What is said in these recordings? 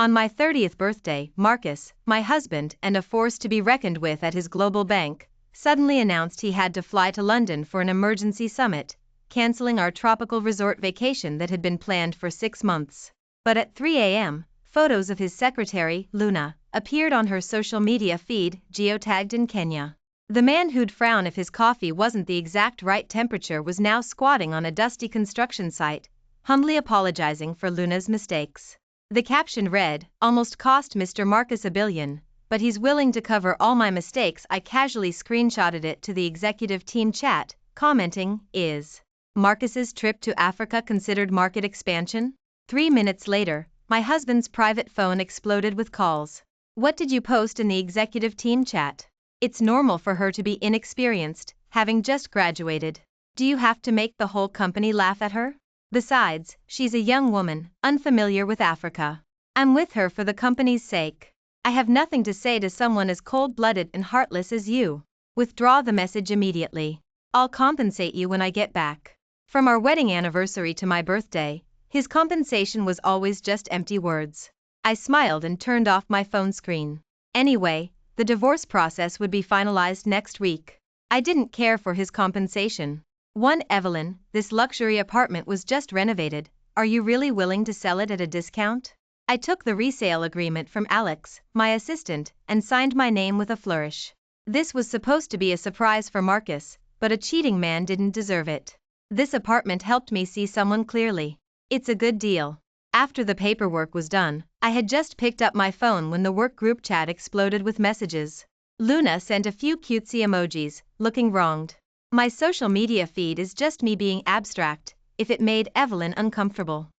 On my 30th birthday, Marcus, my husband and a force to be reckoned with at his global bank, suddenly announced he had to fly to London for an emergency summit, canceling our tropical resort vacation that had been planned for 6 months. But at 3 a.m., photos of his secretary, Luna, appeared on her social media feed, geotagged in Kenya. The man who'd frown if his coffee wasn't the exact right temperature was now squatting on a dusty construction site, humbly apologizing for Luna's mistakes. The caption read, "Almost cost Mr. Marcus $1 billion, but he's willing to cover all my mistakes." I casually screenshotted it to the executive team chat, commenting, "Is Marcus's trip to Africa considered market expansion?" 3 minutes later, my husband's private phone exploded with calls. "What did you post in the executive team chat? It's normal for her to be inexperienced, having just graduated. Do you have to make the whole company laugh at her? Besides, she's a young woman, unfamiliar with Africa. I'm with her for the company's sake. I have nothing to say to someone as cold-blooded and heartless as you. Withdraw the message immediately. I'll compensate you when I get back." From our wedding anniversary to my birthday, his compensation was always just empty words. I smiled and turned off my phone screen. Anyway, the divorce process would be finalized next week. I didn't care for his compensation. "1 Evelyn, this luxury apartment was just renovated. Are you really willing to sell it at a discount?" I took the resale agreement from Alex, my assistant, and signed my name with a flourish. This was supposed to be a surprise for Marcus, but a cheating man didn't deserve it. This apartment helped me see someone clearly. It's a good deal. After the paperwork was done, I had just picked up my phone when the work group chat exploded with messages. Luna sent a few cutesy emojis, looking wronged. My social media feed is just me being abstract. If it made Evelyn uncomfortable,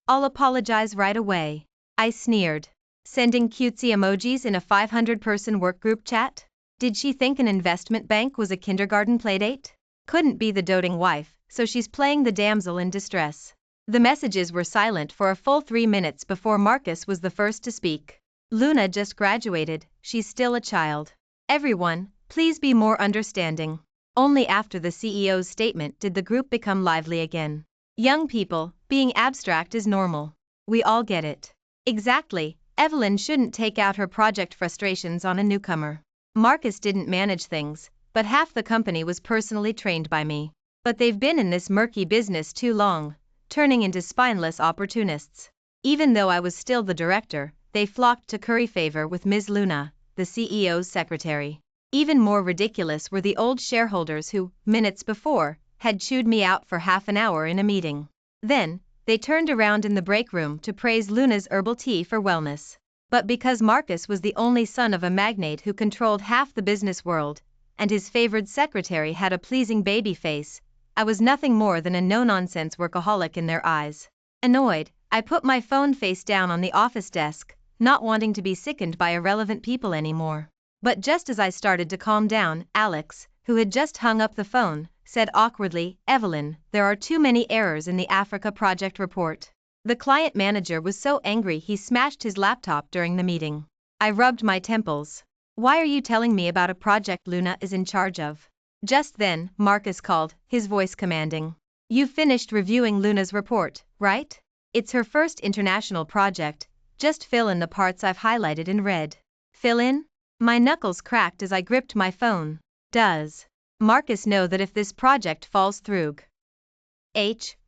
I'll apologize right away. I sneered. Sending cutesy emojis in a 500-person workgroup chat? Did she think an investment bank was a kindergarten playdate? Couldn't be the doting wife, so she's playing the damsel in distress. The messages were silent for a full 3 minutes before Marcus was the first to speak. "Luna just graduated, she's still a child. Everyone, please be more understanding." Only after the CEO's statement did the group become lively again. "Young people, being abstract is normal. We all get it." Exactly, Evelyn shouldn't take out her project frustrations on a newcomer. Marcus didn't manage things, but half the company was personally trained by me. But they've been in this murky business too long, turning into spineless opportunists. Even though I was still the director, they flocked to curry favor with Ms. Luna, the CEO's secretary. Even more ridiculous were the old shareholders who, minutes before, had chewed me out for half an hour in a meeting. Then, they turned around in the break room to praise Luna's herbal tea for wellness. But because Marcus was the only son of a magnate who controlled half the business world, and his favored secretary had a pleasing baby face, I was nothing more than a no-nonsense workaholic in their eyes. Annoyed, I put my phone face down on the office desk, not wanting to be sickened by irrelevant people anymore. But just as I started to calm down, Alex, who had just hung up the phone, said awkwardly, "Evelyn, there are too many errors in the Africa project report." The client manager was so angry he smashed his laptop during the meeting. I rubbed my temples. "Why are you telling me about a project Luna is in charge of?" Just then, Marcus called, his voice commanding. "You've finished reviewing Luna's report, right? It's her first international project. Just fill in the parts I've highlighted in red." Fill in? My knuckles cracked as I gripped my phone. Does Marcus know that if this project falls through,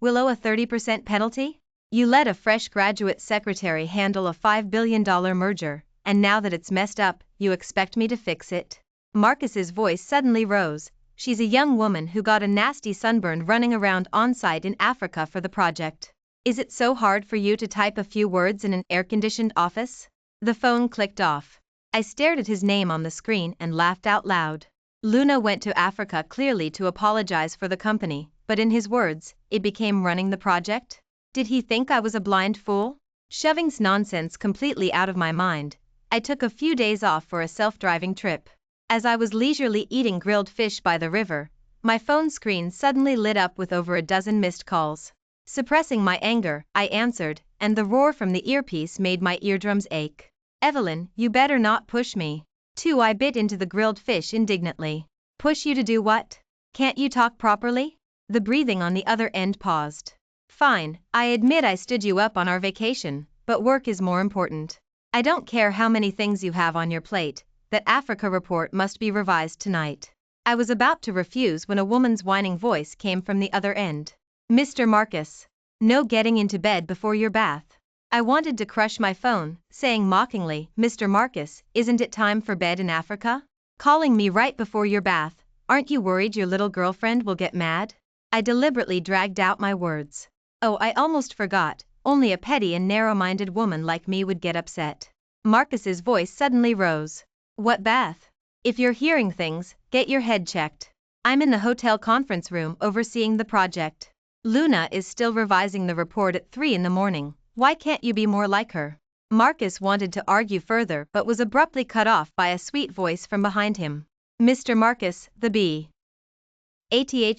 we'll owe a 30% penalty? You let a fresh graduate secretary handle a $5 billion merger, and now that it's messed up, you expect me to fix it? Marcus's voice suddenly rose. "She's a young woman who got a nasty sunburn running around on-site in Africa for the project. Is it so hard for you to type a few words in an air-conditioned office?" The phone clicked off. I stared at his name on the screen and laughed out loud. Luna went to Africa clearly to apologize for the company, but in his words, it became running the project? Did he think I was a blind fool? Shoving nonsense completely out of my mind, I took a few days off for a self-driving trip. As I was leisurely eating grilled fish by the river, my phone screen suddenly lit up with over a dozen missed calls. Suppressing my anger, I answered, and the roar from the earpiece made my eardrums ache. "Evelyn, you better not push me." I bit into the grilled fish indignantly. "Push you to do what? Can't you talk properly?" The breathing on the other end paused. "Fine, I admit I stood you up on our vacation, but work is more important. I don't care how many things you have on your plate, that Africa report must be revised tonight. I was about to refuse when a woman's whining voice came from the other end. Mr. Marcus. No getting into bed before your bath. I wanted to crush my phone, saying mockingly, Mr. Marcus, isn't it time for bed in Africa? Calling me right before your bath, aren't you worried your little girlfriend will get mad? I deliberately dragged out my words. Oh, I almost forgot, only a petty and narrow-minded woman like me would get upset. Marcus's voice suddenly rose. What bath? If you're hearing things, get your head checked. I'm in the hotel conference room overseeing the project. Luna is still revising the report at 3 in the morning. Why can't you be more like her? Marcus wanted to argue further but was abruptly cut off by a sweet voice from behind him. Mr. Marcus, the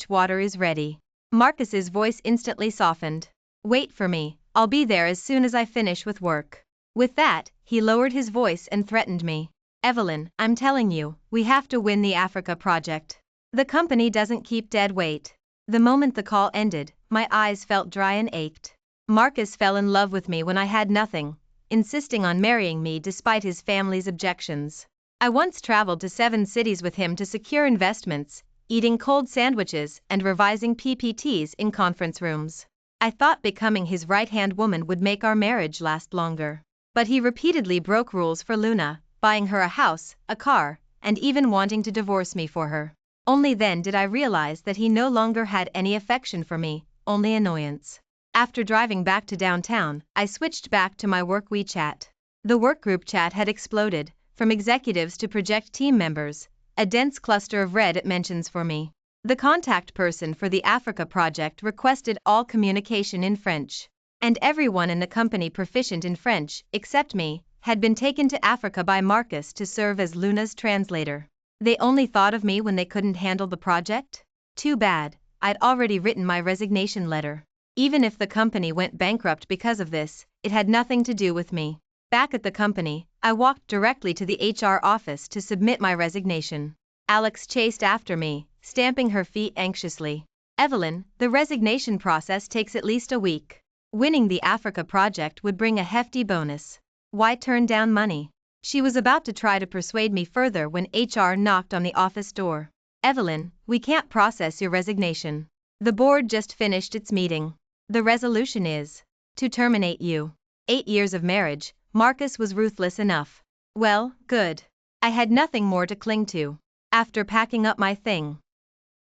water is ready. Marcus's voice instantly softened. Wait for me, I'll be there as soon as I finish with work. With that, he lowered his voice and threatened me. Evelyn, I'm telling you, we have to win the Africa project. The company doesn't keep dead weight. The moment the call ended, my eyes felt dry and ached. Marcus fell in love with me when I had nothing, insisting on marrying me despite his family's objections. I once traveled to 7 cities with him to secure investments, eating cold sandwiches and revising PPTs in conference rooms. I thought becoming his right-hand woman would make our marriage last longer. But he repeatedly broke rules for Luna, buying her a house, a car, and even wanting to divorce me for her. Only then did I realize that he no longer had any affection for me, only annoyance. After driving back to downtown, I switched back to my work WeChat. The workgroup chat had exploded, from executives to project team members, a dense cluster of read mentions for me. The contact person for the Africa project requested all communication in French. And everyone in the company proficient in French, except me, had been taken to Africa by Marcus to serve as Luna's translator. They only thought of me when they couldn't handle the project? Too bad, I'd already written my resignation letter. Even if the company went bankrupt because of this, it had nothing to do with me. Back at the company, I walked directly to the HR office to submit my resignation. Alex chased after me, stamping her feet anxiously. Evelyn, the resignation process takes at least a week. Winning the Africa project would bring a hefty bonus. Why turn down money? She was about to try to persuade me further when HR knocked on the office door. Evelyn, we can't process your resignation. The board just finished its meeting. The resolution is to terminate you. 8 years of marriage, Marcus was ruthless enough. Well, good. I had nothing more to cling to. After packing up my things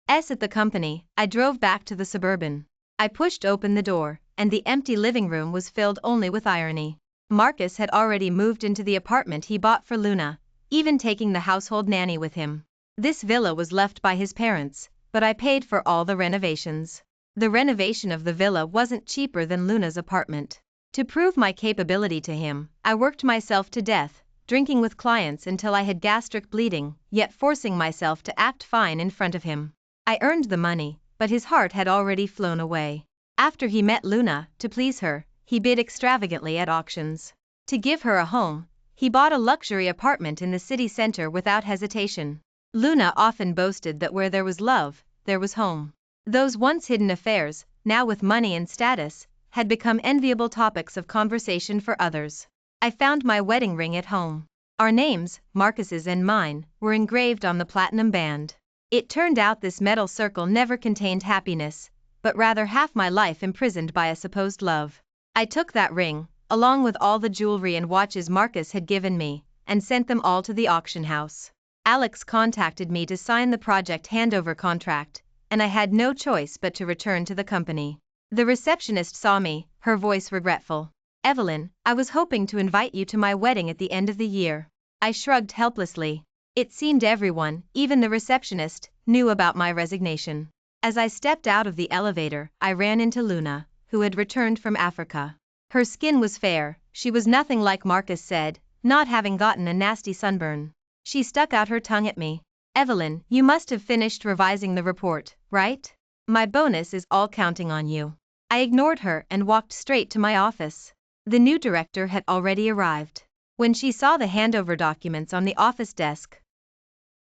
at the company, I drove back to the Suburban. I pushed open the door, and the empty living room was filled only with irony. Marcus had already moved into the apartment he bought for Luna, even taking the household nanny with him. This villa was left by his parents, but I paid for all the renovations. The renovation of the villa wasn't cheaper than Luna's apartment. To prove my capability to him, I worked myself to death, drinking with clients until I had gastric bleeding, yet forcing myself to act fine in front of him. I earned the money, but his heart had already flown away. After he met Luna, to please her, he bid extravagantly at auctions. To give her a home, he bought a luxury apartment in the city center without hesitation. Luna often boasted that where there was love, there was home. Those once hidden affairs, now with money and status, had become enviable topics of conversation for others. I found my wedding ring at home. Our names, Marcus's and mine, were engraved on the platinum band. It turned out this metal circle never contained happiness, but rather half my life imprisoned by a supposed love. I took that ring, along with all the jewelry and watches Marcus had given me, and sent them all to the auction house. Alex contacted me to sign the project handover contract, and I had no choice but to return to the company. The receptionist saw me, her voice regretful. Evelyn, I was hoping to invite you to my wedding at the end of the year. I shrugged helplessly. It seemed everyone, even the receptionist, knew about my resignation. As I stepped out of the elevator, I ran into Luna, who had returned from Africa. Her skin was fair, she was nothing like Marcus said, not having gotten a nasty sunburn. She stuck out her tongue at me. Evelyn, you must have finished revising the report, right? My bonus is all counting on you. I ignored her and walked straight to my office. The new director had already arrived. When she saw the handover documents on the office desk,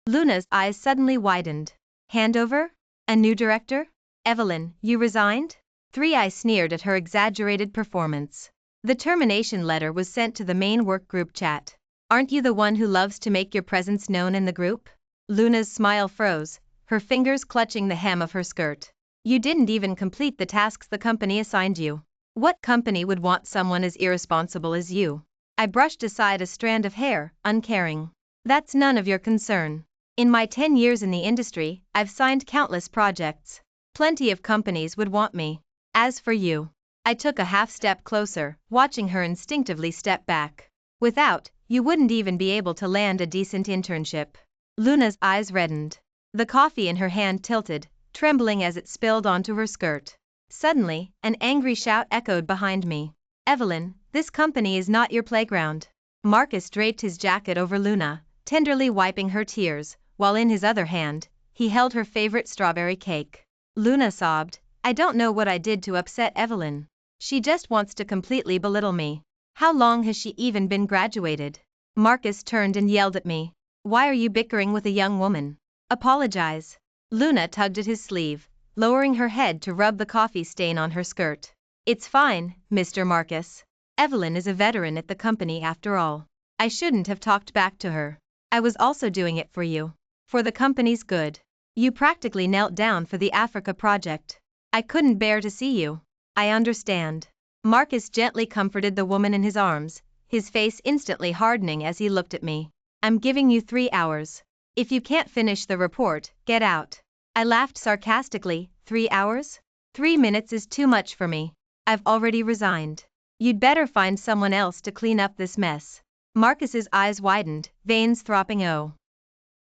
Luna's eyes suddenly widened. Handover? A new director? Evelyn, you resigned? I sneered at her exaggerated performance. The termination letter was sent to the main work group chat. Aren't you the one who loves to make your presence known in the group? Luna's smile froze, her fingers clutching the hem of her skirt. You didn't even complete the tasks the company assigned you. What company would want someone as irresponsible as you? I brushed aside a strand of hair, uncaring. That's none of your concern. In my 10 years in the industry, I've signed countless projects. Plenty of companies would want me. As for you, I took a half step closer, watching her instinctively step back. Without, you wouldn't even be able to land a decent internship. Luna's eyes reddened. The coffee in her hand tilted, trembling as it spilled onto her skirt. Suddenly, an angry shout echoed behind me. Evelyn, this company is not your playground. Marcus draped his jacket over Luna, tenderly wiping her tears, while in his other hand, he held her favorite strawberry cake. Luna sobbed, I don't know what I did to upset Evelyn. She just wants to completely belittle me. How long has she even been graduated? Marcus turned and yelled at me. Why are you bickering with a young woman? Apologize. Luna tugged at his sleeve, lowering her head to rub the coffee stain on her skirt. It's fine, Mr. Marcus. Evelyn is a veteran at the company after all. I shouldn't have talked back to her. I was also doing it for you. For the company's good. You practically knelt down for the Africa project. I couldn't bear to see you. I understand. Marcus gently comforted the woman in his arms, his face instantly hardening as he looked at me. I'm giving you 3 hours. If you can't finish the report, get out. I laughed sarcastically. 3 hours? 3 minutes is too much for me. I've already resigned. You'd better find someone else to clean up this mess. Marcus's eyes widened, veins throbbing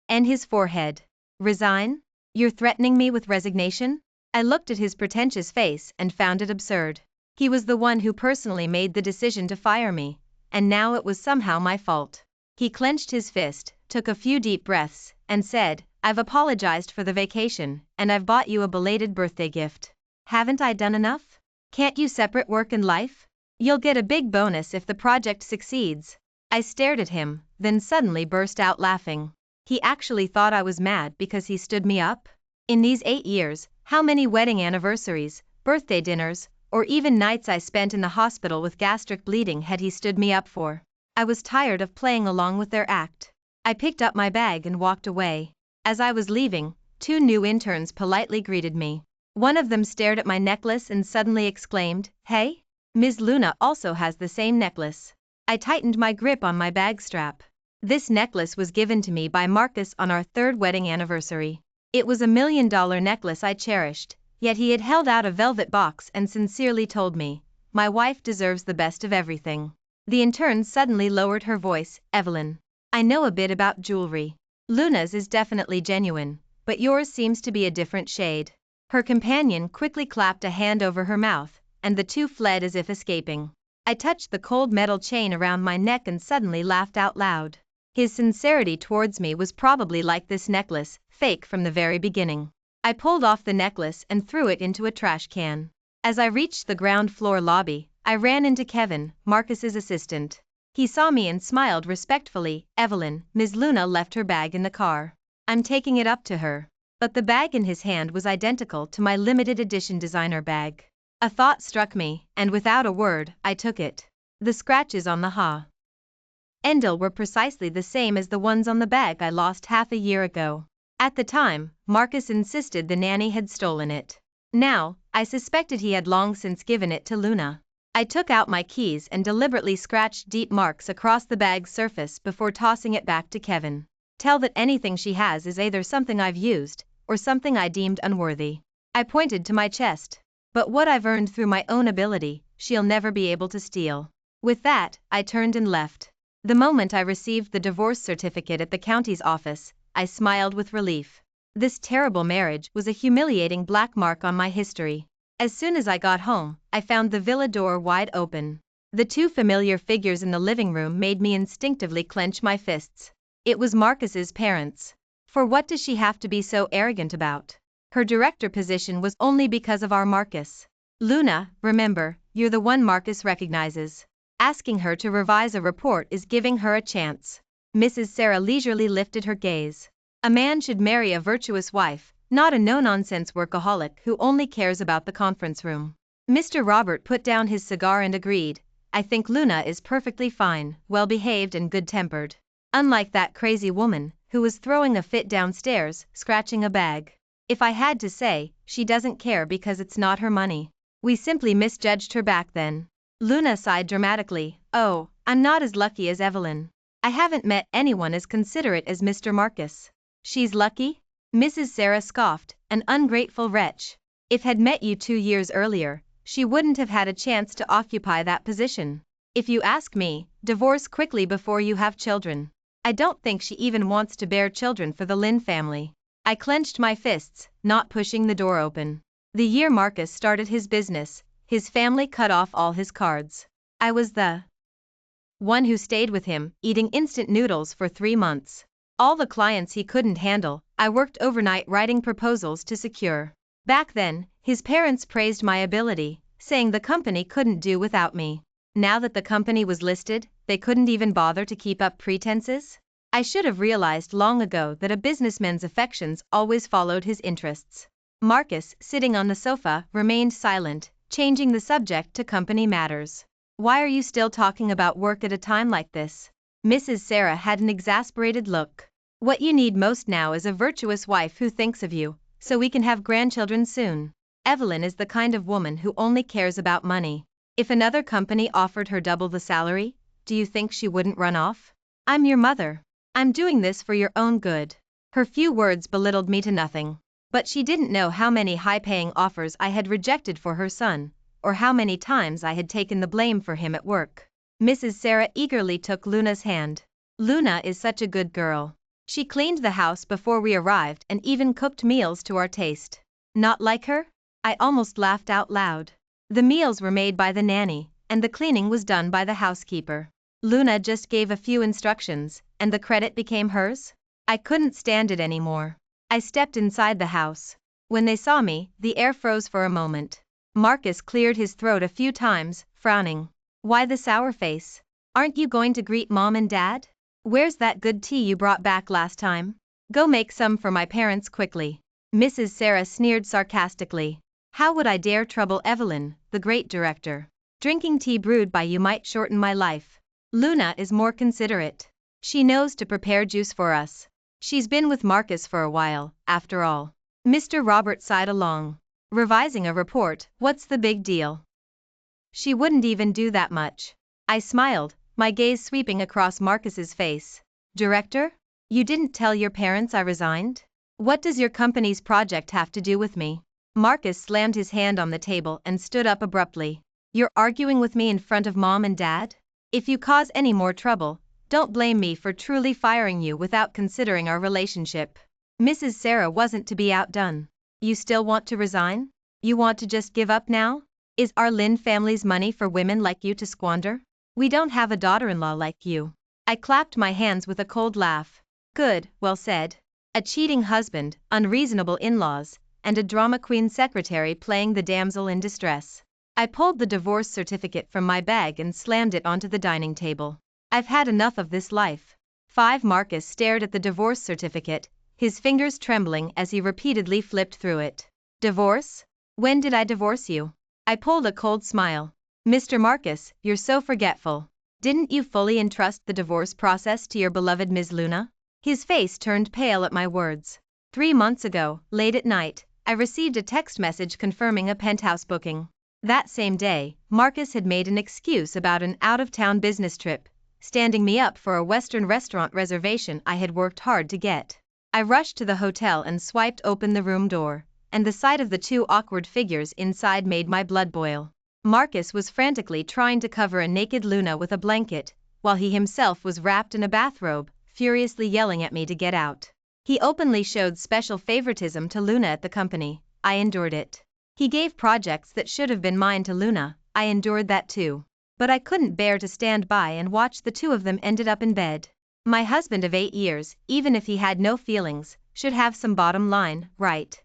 and his forehead. Resign? You're threatening me with resignation? I looked at his pretentious face and found it absurd. He was the one who personally made the decision to fire me, and now it was somehow my fault. He clenched his fist, took a few deep breaths, and said, I've apologized for the vacation, and I've bought you a belated birthday gift. Haven't I done enough? Can't you separate work and life? You'll get a big bonus if the project succeeds. I stared at him, then suddenly burst out laughing. He actually thought I was mad because he stood me up? In these 8 years, how many wedding anniversaries, birthday dinners, or even nights I spent in the hospital with gastric bleeding had he stood me up for? I was tired of playing along with their act. I picked up my bag and walked away. As I was leaving, 2 new interns politely greeted me. One of them stared at my necklace and suddenly exclaimed, Hey? Ms. Luna also has the same necklace. I tightened my grip on my bag strap. This necklace was given to me by Marcus on our 3rd wedding anniversary. It was a $1 million necklace I cherished, yet he had held out a velvet box and sincerely told me, my wife deserves the best of everything. The intern suddenly lowered her voice, Evelyn. I know a bit about jewelry. Luna's is definitely genuine, but yours seems to be a different shade. Her companion quickly clapped a hand over her mouth, and the 2 fled as if escaping. I touched the cold metal chain around my neck and suddenly laughed out loud. His sincerity towards me was probably like this necklace, fake from the very beginning. I pulled off the necklace and threw it into a trash can. As I reached the ground floor lobby, I ran into Kevin, Marcus's assistant. He saw me and smiled respectfully. Evelyn, Ms. Luna left her bag in the car. I'm taking it up to her. But the bag in his hand was identical to my limited edition designer bag. A thought struck me, and without a word, I took it. The scratches on the handle were precisely the same as the ones on the bag I lost half a year ago. At the time, Marcus insisted the nanny had stolen it. Now, I suspected he had long since given it to Luna. I took out my keys and deliberately scratched deep marks across the bag's surface before tossing it back to Kevin. Tell that anything she has is either something I've used, or something I deemed unworthy. I pointed to my chest. But what I've earned through my own ability, she'll never be able to steal. With that, I turned and left. The moment I received the divorce certificate at the county's office, I smiled with relief. This terrible marriage was a humiliating black mark on my history. As soon as I got home, I found the villa door wide open. The 2 familiar figures in the living room made me instinctively clench my fists. It was Marcus's parents. For what does she have to be so arrogant about? Her director position was only because of our Marcus. Luna, remember, you're the one Marcus recognizes. Asking her to revise a report is giving her a chance. Mrs. Sarah leisurely lifted her gaze. A man should marry a virtuous wife, not a no-nonsense workaholic who only cares about the conference room. Mr. Robert put down his cigar and agreed, I think Luna is perfectly fine, well-behaved and good-tempered. Unlike that crazy woman, who was throwing a fit downstairs, scratching a bag. If I had to say, she doesn't care because it's not her money. We simply misjudged her back then. Luna sighed dramatically. Oh, I'm not as lucky as Evelyn. I haven't met anyone as considerate as Mr. Marcus. She's lucky? Mrs. Sarah scoffed, an ungrateful wretch. If had met you 2 years earlier, she wouldn't have had a chance to occupy that position. If you ask me, divorce quickly before you have children. I don't think she even wants to bear children for the Lynn family. I clenched my fists, not pushing the door open. The year Marcus started his business, his family cut off all his cards. I was the one who stayed with him, eating instant noodles for 3 months. All the clients he couldn't handle, I worked overnight writing proposals to secure. Back then, his parents praised my ability, saying the company couldn't do without me. Now that the company was listed, they couldn't even bother to keep up pretenses? I should have realized long ago that a businessman's affections always followed his interests. Marcus, sitting on the sofa, remained silent, changing the subject to company matters. Why are you still talking about work at a time like this? Mrs. Sarah had an exasperated look. What you need most now is a virtuous wife who thinks of you, so we can have grandchildren soon. Evelyn is the kind of woman who only cares about money. If another company offered her double the salary, do you think she wouldn't run off? I'm your mother. I'm doing this for your own good. Her few words belittled me to nothing. But she didn't know how many high-paying offers I had rejected for her son, or how many times I had taken the blame for him at work. Mrs. Sarah eagerly took Luna's hand. Luna is such a good girl. She cleaned the house before we arrived and even cooked meals to our taste. Not like her? I almost laughed out loud. The meals were made by the nanny, and the cleaning was done by the housekeeper. Luna just gave a few instructions, and the credit became hers? I couldn't stand it anymore. I stepped inside the house. When they saw me, the air froze for a moment. Marcus cleared his throat a few times, frowning. Why the sour face? Aren't you going to greet Mom and Dad? Where's that good tea you brought back last time? Go make some for my parents quickly. Mrs. Sarah sneered sarcastically. How would I dare trouble Evelyn, the great director? Drinking tea brewed by you might shorten my life. Luna is more considerate. She knows to prepare juice for us. She's been with Marcus for a while, after all. Mr. Robert sighed along. Revising a report, what's the big deal? She wouldn't even do that much. I smiled, my gaze sweeping across Marcus's face. Director? You didn't tell your parents I resigned? What does your company's project have to do with me? Marcus slammed his hand on the table and stood up abruptly. You're arguing with me in front of Mom and Dad? If you cause any more trouble, don't blame me for truly firing you without considering our relationship. Mrs. Sarah wasn't to be outdone. You still want to resign? You want to just give up now? Is our Lynn family's money for women like you to squander? We don't have a daughter-in-law like you. I clapped my hands with a cold laugh. Good, well said. A cheating husband, unreasonable in-laws, and a drama queen secretary playing the damsel in distress. I pulled the divorce certificate from my bag and slammed it onto the dining table. I've had enough of this life. Marcus stared at the divorce certificate, his fingers trembling as he repeatedly flipped through it. Divorce? When did I divorce you? I pulled a cold smile. Mr. Marcus, you're so forgetful. Didn't you fully entrust the divorce process to your beloved Ms. Luna? His face turned pale at my words. 3 months ago, late at night, I received a text message confirming a penthouse booking. That same day, Marcus had made an excuse about an out-of-town business trip, standing me up for a Western restaurant reservation I had worked hard to get. I rushed to the hotel and swiped open the room door, and the sight of the 2 awkward figures inside made my blood boil. Marcus was frantically trying to cover a naked Luna with a blanket, while he himself was wrapped in a bathrobe, furiously yelling at me to get out. He openly showed special favoritism to Luna at the company. I endured it. He gave projects that should have been mine to Luna. I endured that too. But I couldn't bear to stand by and watch the 2 of them ended up in bed. My husband of 8 years, even if he had no feelings, should have some bottom line, right?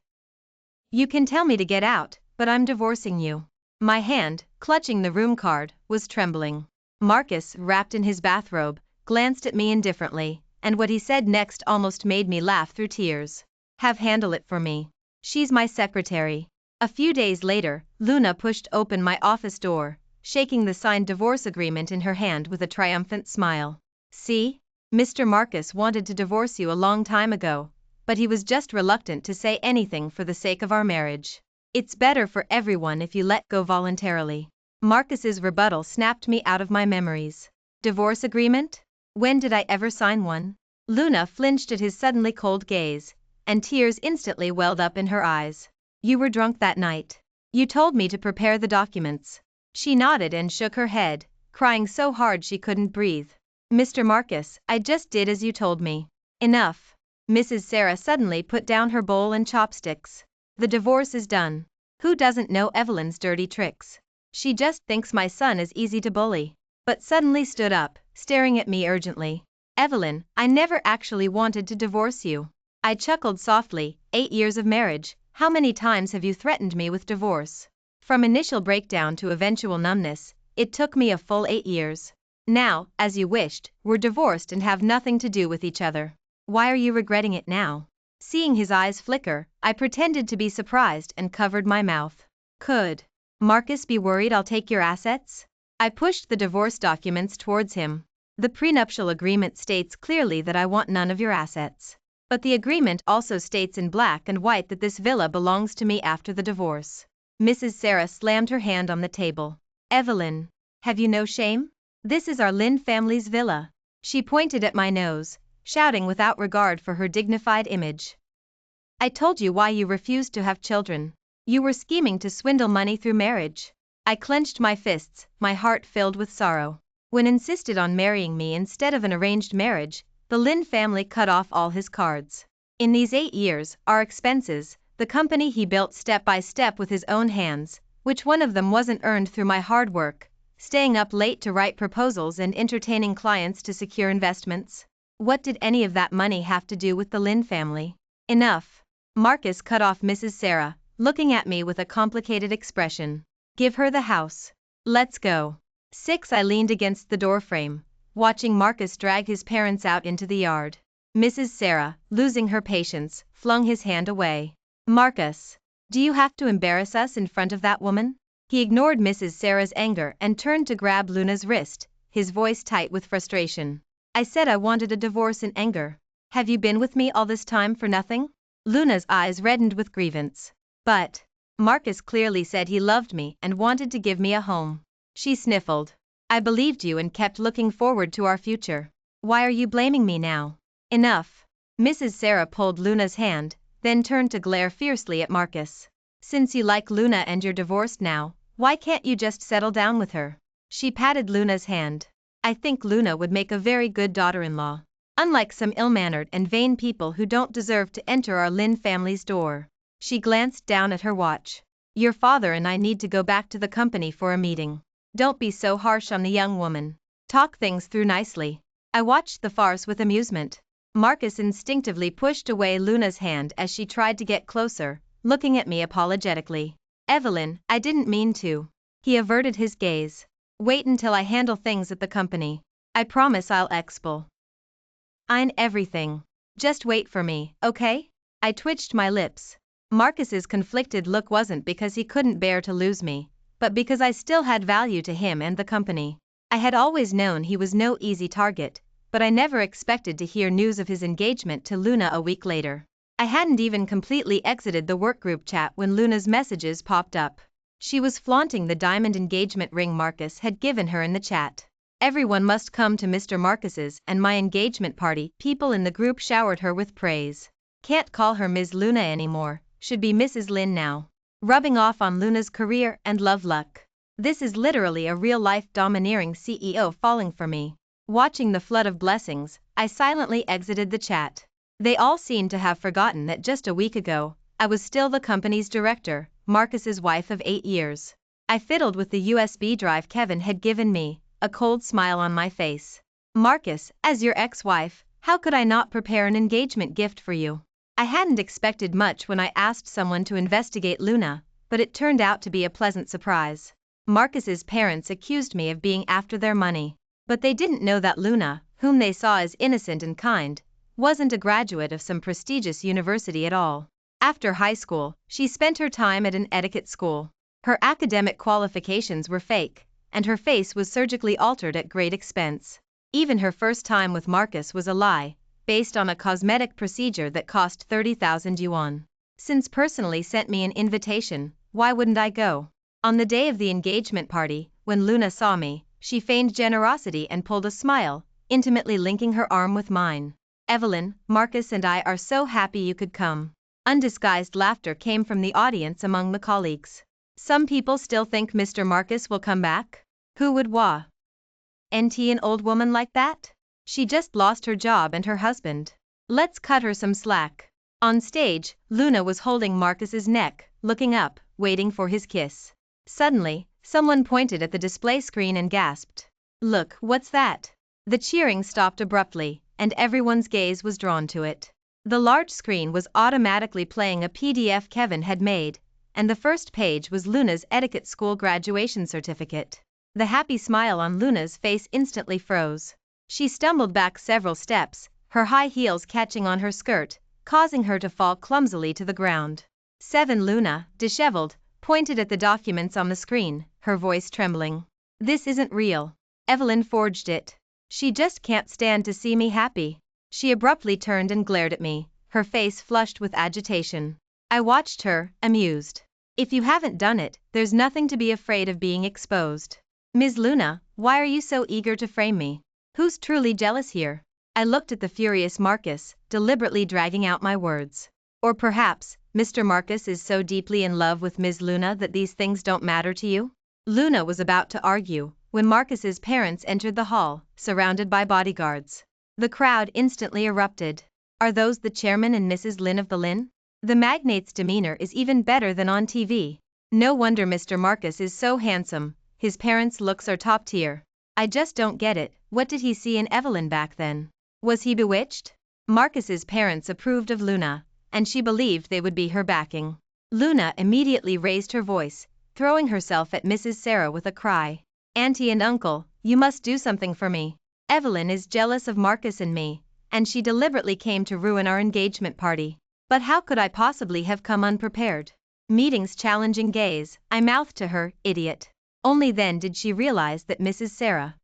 You can tell me to get out, but I'm divorcing you. My hand, clutching the room card, was trembling. Marcus, wrapped in his bathrobe, glanced at me indifferently, and what he said next almost made me laugh through tears. Have handle it for me. She's my secretary. A few days later, Luna pushed open my office door, shaking the signed divorce agreement in her hand with a triumphant smile. See? Mr. Marcus wanted to divorce you a long time ago, but he was just reluctant to say anything for the sake of our marriage. It's better for everyone if you let go voluntarily. Marcus's rebuttal snapped me out of my memories. Divorce agreement? When did I ever sign one? Luna flinched at his suddenly cold gaze, and tears instantly welled up in her eyes. You were drunk that night. You told me to prepare the documents. She nodded and shook her head, crying so hard she couldn't breathe. Mr. Marcus, I just did as you told me. Enough. Mrs. Sarah suddenly put down her bowl and chopsticks. The divorce is done. Who doesn't know Evelyn's dirty tricks? She just thinks my son is easy to bully. But suddenly stood up, staring at me urgently. Evelyn, I never actually wanted to divorce you. I chuckled softly. 8 years of marriage, how many times have you threatened me with divorce? From initial breakdown to eventual numbness, it took me a full 8 years. Now, as you wished, we're divorced and have nothing to do with each other. Why are you regretting it now? Seeing his eyes flicker, I pretended to be surprised and covered my mouth. Could Marcus be worried I'll take your assets? I pushed the divorce documents towards him. The prenuptial agreement states clearly that I want none of your assets. But the agreement also states in black and white that this villa belongs to me after the divorce. Mrs. Sarah slammed her hand on the table. Evelyn, have you no shame? This is our Lynn family's villa. She pointed at my nose, shouting without regard for her dignified image. I told you why you refused to have children. You were scheming to swindle money through marriage. I clenched my fists, my heart filled with sorrow. When insisted on marrying me instead of an arranged marriage, the Lynn family cut off all his cards. In these 8 years, our expenses, the company he built step by step with his own hands, which one of them wasn't earned through my hard work, staying up late to write proposals and entertaining clients to secure investments. What did any of that money have to do with the Lynn family? Enough. Marcus cut off Mrs. Sarah, looking at me with a complicated expression. Give her the house. Let's go. 6. I leaned against the doorframe, watching Marcus drag his parents out into the yard. Mrs. Sarah, losing her patience, flung his hand away. Marcus, do you have to embarrass us in front of that woman? He ignored Mrs. Sarah's anger and turned to grab Luna's wrist, his voice tight with frustration. I said I wanted a divorce in anger. Have you been with me all this time for nothing? Luna's eyes reddened with grievance. But Marcus clearly said he loved me and wanted to give me a home. She sniffled. I believed you and kept looking forward to our future. Why are you blaming me now? Enough. Mrs. Sarah pulled Luna's hand, then turned to glare fiercely at Marcus. Since you like Luna and you're divorced now, why can't you just settle down with her? She patted Luna's hand. I think Luna would make a very good daughter-in-law. Unlike some ill-mannered and vain people who don't deserve to enter our Lynn family's door. She glanced down at her watch. Your father and I need to go back to the company for a meeting. Don't be so harsh on the young woman. Talk things through nicely. I watched the farce with amusement. Marcus instinctively pushed away Luna's hand as she tried to get closer, looking at me apologetically. Evelyn, I didn't mean to. He averted his gaze. Wait until I handle things at the company. I promise I'll explain everything. Just wait for me, okay? I twitched my lips. Marcus's conflicted look wasn't because he couldn't bear to lose me, but because I still had value to him and the company. I had always known he was no easy target, but I never expected to hear news of his engagement to Luna a week later. I hadn't even completely exited the workgroup chat when Luna's messages popped up. She was flaunting the diamond engagement ring Marcus had given her in the chat. Everyone must come to Mr. Marcus's and my engagement party. People in the group showered her with praise. Can't call her Ms. Luna anymore, should be Mrs. Lynn now. Rubbing off on Luna's career and love luck. This is literally a real-life domineering CEO falling for me. Watching the flood of blessings, I silently exited the chat. They all seemed to have forgotten that just a week ago, I was still the company's director, Marcus's wife of 8 years. I fiddled with the USB drive Kevin had given me, a cold smile on my face. Marcus, as your ex-wife, how could I not prepare an engagement gift for you? I hadn't expected much when I asked someone to investigate Luna, but it turned out to be a pleasant surprise. Marcus's parents accused me of being after their money, but they didn't know that Luna, whom they saw as innocent and kind, wasn't a graduate of some prestigious university at all. After high school, she spent her time at an etiquette school. Her academic qualifications were fake, and her face was surgically altered at great expense. Even her first time with Marcus was a lie, based on a cosmetic procedure that cost 30,000 yuan. Since personally sent me an invitation, why wouldn't I go? On the day of the engagement party, when Luna saw me, she feigned generosity and pulled a smile, intimately linking her arm with mine. Evelyn, Marcus and I are so happy you could come. Undisguised laughter came from the audience among the colleagues. Some people still think Mr. Marcus will come back? Who would NT an old woman like that? She just lost her job and her husband. Let's cut her some slack. On stage, Luna was holding Marcus's neck, looking up, waiting for his kiss. Suddenly, someone pointed at the display screen and gasped. Look, what's that? The cheering stopped abruptly, and everyone's gaze was drawn to it. The large screen was automatically playing a PDF Kevin had made, and the first page was Luna's etiquette school graduation certificate. The happy smile on Luna's face instantly froze. She stumbled back several steps, her high heels catching on her skirt, causing her to fall clumsily to the ground. 7 Luna, disheveled, pointed at the documents on the screen, her voice trembling. This isn't real. Evelyn forged it. She just can't stand to see me happy. She abruptly turned and glared at me, her face flushed with agitation. I watched her, amused. If you haven't done it, there's nothing to be afraid of being exposed. Ms. Luna, why are you so eager to frame me? Who's truly jealous here? I looked at the furious Marcus, deliberately dragging out my words. Or perhaps, Mr. Marcus is so deeply in love with Ms. Luna that these things don't matter to you? Luna was about to argue, when Marcus's parents entered the hall, surrounded by bodyguards. The crowd instantly erupted. Are those the chairman and Mrs. Lin of the Lin? The magnate's demeanor is even better than on TV. No wonder Mr. Marcus is so handsome, his parents' looks are top tier. I just don't get it, what did he see in Evelyn back then? Was he bewitched? Marcus's parents approved of Luna, and she believed they would be her backing. Luna immediately raised her voice, throwing herself at Mrs. Sarah with a cry. Auntie and uncle, you must do something for me. Evelyn is jealous of Marcus and me, and she deliberately came to ruin our engagement party. But how could I possibly have come unprepared? Meeting's challenging gaze, I mouthed to her, idiot. Only then did she realize that Mrs. Sarah,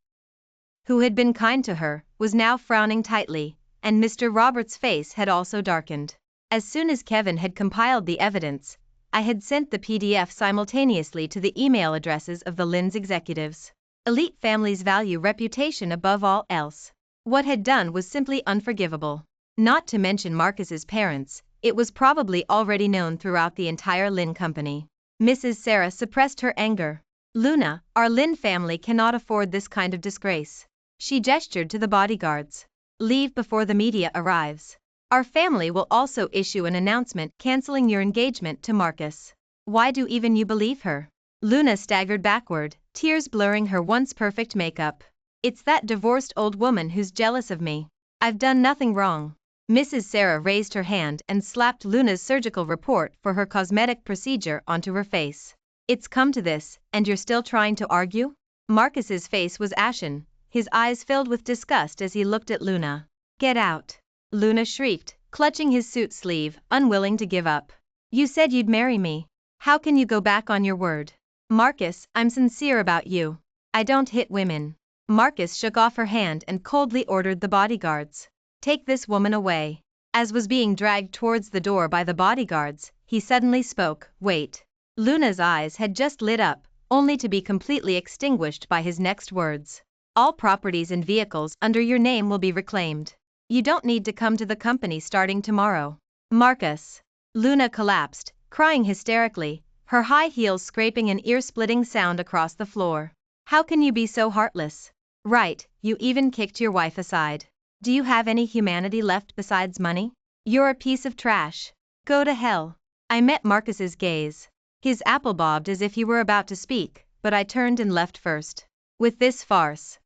who had been kind to her, was now frowning tightly, and Mr. Roberts' face had also darkened. As soon as Kevin had compiled the evidence, I had sent the PDF simultaneously to the email addresses of the Lin's executives. Elite families value reputation above all else. What had done was simply unforgivable. Not to mention Marcus's parents, it was probably already known throughout the entire Lin company. Mrs. Sarah suppressed her anger. Luna, our Lin family cannot afford this kind of disgrace. She gestured to the bodyguards. Leave before the media arrives. Our family will also issue an announcement canceling your engagement to Marcus. Why do even you believe her? Luna staggered backward, tears blurring her once perfect makeup. It's that divorced old woman who's jealous of me. I've done nothing wrong. Mrs. Sarah raised her hand and slapped Luna's surgical report for her cosmetic procedure onto her face. It's come to this, and you're still trying to argue? Marcus's face was ashen, his eyes filled with disgust as he looked at Luna. Get out! Luna shrieked, clutching his suit sleeve, unwilling to give up. You said you'd marry me. How can you go back on your word? Marcus, I'm sincere about you. I don't hit women. Marcus shook off her hand and coldly ordered the bodyguards. Take this woman away. As was being dragged towards the door by the bodyguards, he suddenly spoke, wait. Luna's eyes had just lit up, only to be completely extinguished by his next words. All properties and vehicles under your name will be reclaimed. You don't need to come to the company starting tomorrow. Marcus. Luna collapsed, crying hysterically, her high heels scraping an ear-splitting sound across the floor. How can you be so heartless? Right, you even kicked your wife aside. Do you have any humanity left besides money? You're a piece of trash. Go to hell. I met Marcus's gaze. His apple bobbed as if he were about to speak, but I turned and left first. With this farce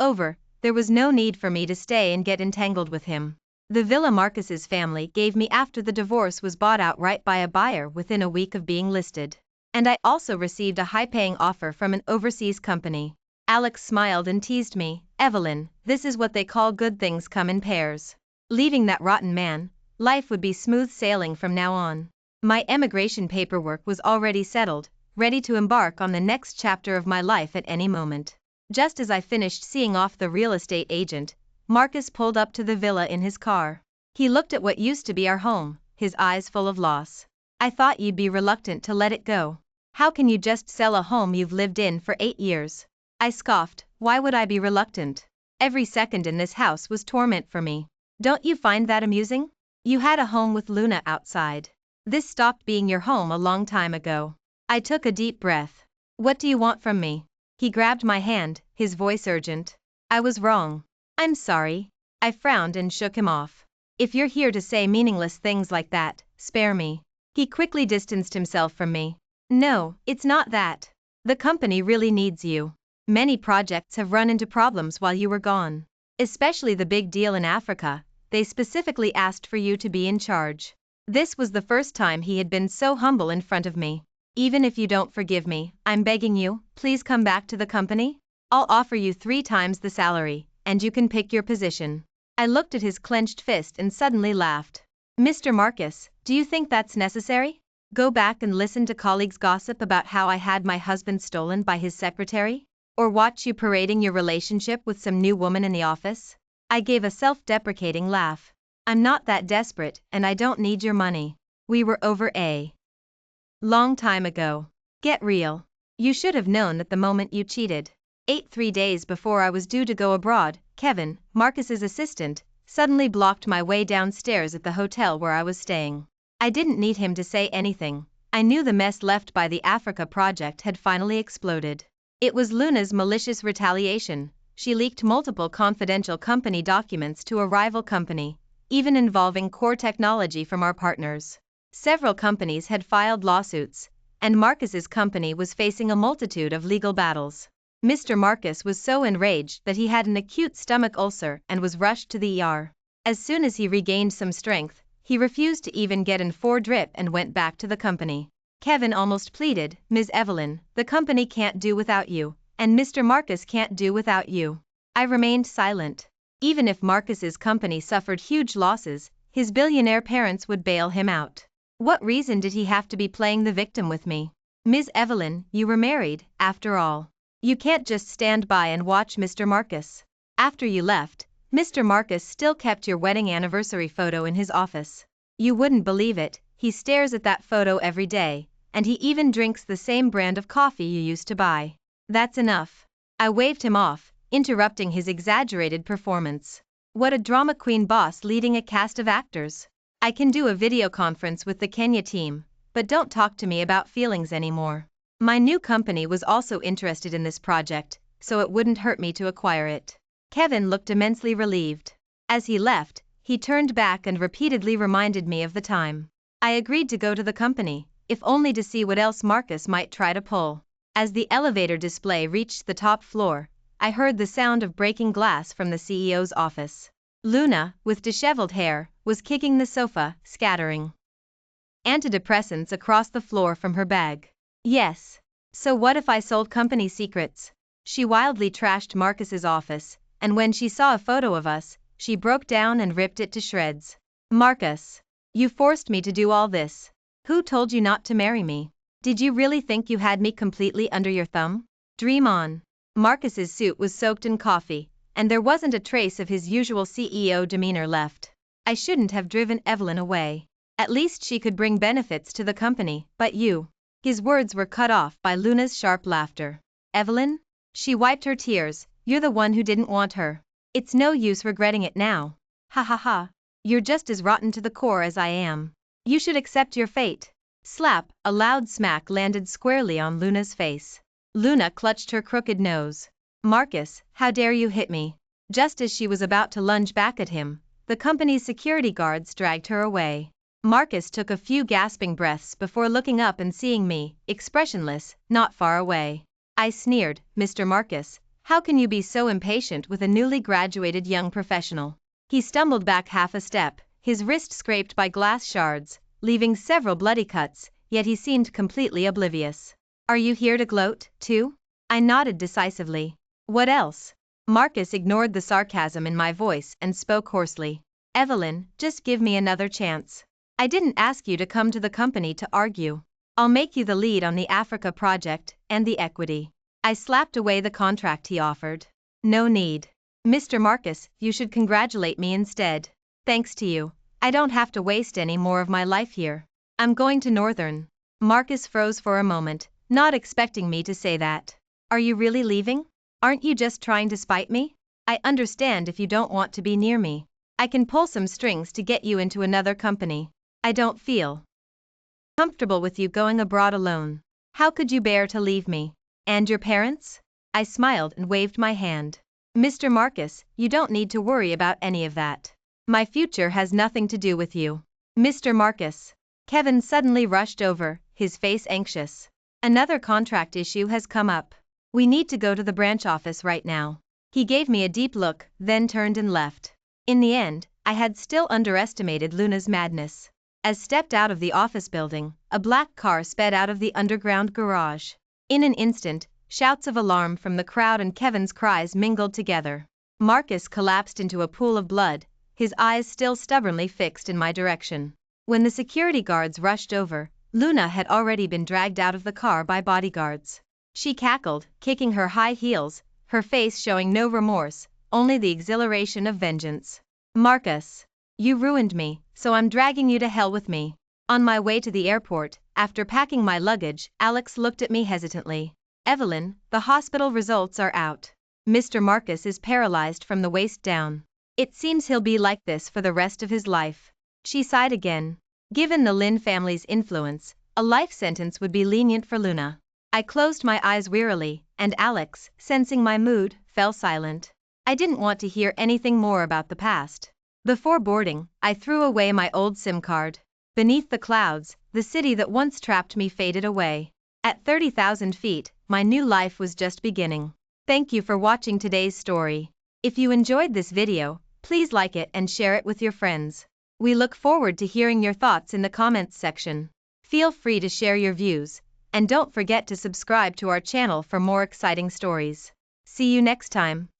over, there was no need for me to stay and get entangled with him. The villa Marcus's family gave me after the divorce was bought outright by a buyer within a week of being listed. And I also received a high-paying offer from an overseas company. Alex smiled and teased me, Evelyn, this is what they call good things come in pairs. Leaving that rotten man, life would be smooth sailing from now on. My emigration paperwork was already settled, ready to embark on the next chapter of my life at any moment. Just as I finished seeing off the real estate agent, Marcus pulled up to the villa in his car. He looked at what used to be our home, his eyes full of loss. I thought you'd be reluctant to let it go. How can you just sell a home you've lived in for 8 years? I scoffed. Why would I be reluctant? Every second in this house was torment for me. Don't you find that amusing? You had a home with Luna outside. This stopped being your home a long time ago. I took a deep breath. What do you want from me? He grabbed my hand, his voice urgent. I was wrong. I'm sorry. I frowned and shook him off. If you're here to say meaningless things like that, spare me. He quickly distanced himself from me. No, it's not that. The company really needs you. Many projects have run into problems while you were gone. Especially the big deal in Africa, they specifically asked for you to be in charge. This was the first time he had been so humble in front of me. Even if you don't forgive me, I'm begging you, please come back to the company. I'll offer you 3 times the salary, and you can pick your position. I looked at his clenched fist and suddenly laughed. Mr. Marcus, do you think that's necessary? Go back and listen to colleagues' gossip about how I had my husband stolen by his secretary? Or watch you parading your relationship with some new woman in the office? I gave a self-deprecating laugh. I'm not that desperate, and I don't need your money. We were over a long time ago. Get real. You should have known that the moment you cheated. 3 days before I was due to go abroad, Kevin, Marcus's assistant, suddenly blocked my way downstairs at the hotel where I was staying. I didn't need him to say anything. I knew the mess left by the Africa project had finally exploded. It was Luna's malicious retaliation. She leaked multiple confidential company documents to a rival company, even involving core technology from our partners. Several companies had filed lawsuits, and Marcus's company was facing a multitude of legal battles. Mr. Marcus was so enraged that he had an acute stomach ulcer and was rushed to the ER. As soon as he regained some strength, he refused to even get in 4 drip and went back to the company. Kevin almost pleaded, Ms. Evelyn, the company can't do without you, and Mr. Marcus can't do without you. I remained silent. Even if Marcus's company suffered huge losses, his billionaire parents would bail him out. What reason did he have to be playing the victim with me? Ms. Evelyn, you were married, after all. You can't just stand by and watch Mr. Marcus. After you left, Mr. Marcus still kept your wedding anniversary photo in his office. You wouldn't believe it, he stares at that photo every day, and he even drinks the same brand of coffee you used to buy. That's enough. I waved him off, interrupting his exaggerated performance. What a drama queen boss leading a cast of actors. I can do a video conference with the Kenya team, but don't talk to me about feelings anymore. My new company was also interested in this project, so it wouldn't hurt me to acquire it. Kevin looked immensely relieved. As he left, he turned back and repeatedly reminded me of the time I agreed to go to the company, if only to see what else Marcus might try to pull. As the elevator display reached the top floor, I heard the sound of breaking glass from the CEO's office. Luna, with disheveled hair, was kicking the sofa, scattering antidepressants across the floor from her bag. Yes. So what if I sold company secrets? She wildly trashed Marcus's office, and when she saw a photo of us, she broke down and ripped it to shreds. Marcus, you forced me to do all this. Who told you not to marry me? Did you really think you had me completely under your thumb? Dream on. Marcus's suit was soaked in coffee, and there wasn't a trace of his usual CEO demeanor left. I shouldn't have driven Evelyn away. At least she could bring benefits to the company, but you. His words were cut off by Luna's sharp laughter. Evelyn? She wiped her tears. You're the one who didn't want her. It's no use regretting it now. Ha ha ha. You're just as rotten to the core as I am. You should accept your fate. Slap, a loud smack landed squarely on Luna's face. Luna clutched her crooked nose. Marcus, how dare you hit me? Just as she was about to lunge back at him, the company's security guards dragged her away. Marcus took a few gasping breaths before looking up and seeing me, expressionless, not far away. I sneered, Mr. Marcus, how can you be so impatient with a newly graduated young professional? He stumbled back half a step, his wrist scraped by glass shards, leaving several bloody cuts, yet he seemed completely oblivious. Are you here to gloat, too? I nodded decisively. What else? Marcus ignored the sarcasm in my voice and spoke hoarsely. Evelyn, just give me another chance. I didn't ask you to come to the company to argue. I'll make you the lead on the Africa project and the equity. I slapped away the contract he offered. No need. Mr. Marcus, you should congratulate me instead. Thanks to you, I don't have to waste any more of my life here. I'm going to Northern. Marcus froze for a moment, not expecting me to say that. Are you really leaving? Aren't you just trying to spite me? I understand if you don't want to be near me. I can pull some strings to get you into another company. I don't feel comfortable with you going abroad alone. How could you bear to leave me? And your parents? I smiled and waved my hand. Mr. Marcus, you don't need to worry about any of that. My future has nothing to do with you. Mr. Marcus. Kevin suddenly rushed over, his face anxious. Another contract issue has come up. We need to go to the branch office right now. He gave me a deep look, then turned and left. In the end, I had still underestimated Luna's madness. As stepped out of the office building, a black car sped out of the underground garage. In an instant, shouts of alarm from the crowd and Kevin's cries mingled together. Marcus collapsed into a pool of blood, his eyes still stubbornly fixed in my direction. When the security guards rushed over, Luna had already been dragged out of the car by bodyguards. She cackled, kicking her high heels, her face showing no remorse, only the exhilaration of vengeance. Marcus, you ruined me, so I'm dragging you to hell with me. On my way to the airport, after packing my luggage, Alex looked at me hesitantly. Evelyn, the hospital results are out. Mr. Marcus is paralyzed from the waist down. It seems he'll be like this for the rest of his life. She sighed again. Given the Lin family's influence, a life sentence would be lenient for Luna. I closed my eyes wearily, and Alex, sensing my mood, fell silent. I didn't want to hear anything more about the past. Before boarding, I threw away my old SIM card. Beneath the clouds, the city that once trapped me faded away. At 30,000 feet, my new life was just beginning. Thank you for watching today's story. If you enjoyed this video, please like it and share it with your friends. We look forward to hearing your thoughts in the comments section. Feel free to share your views, and don't forget to subscribe to our channel for more exciting stories. See you next time.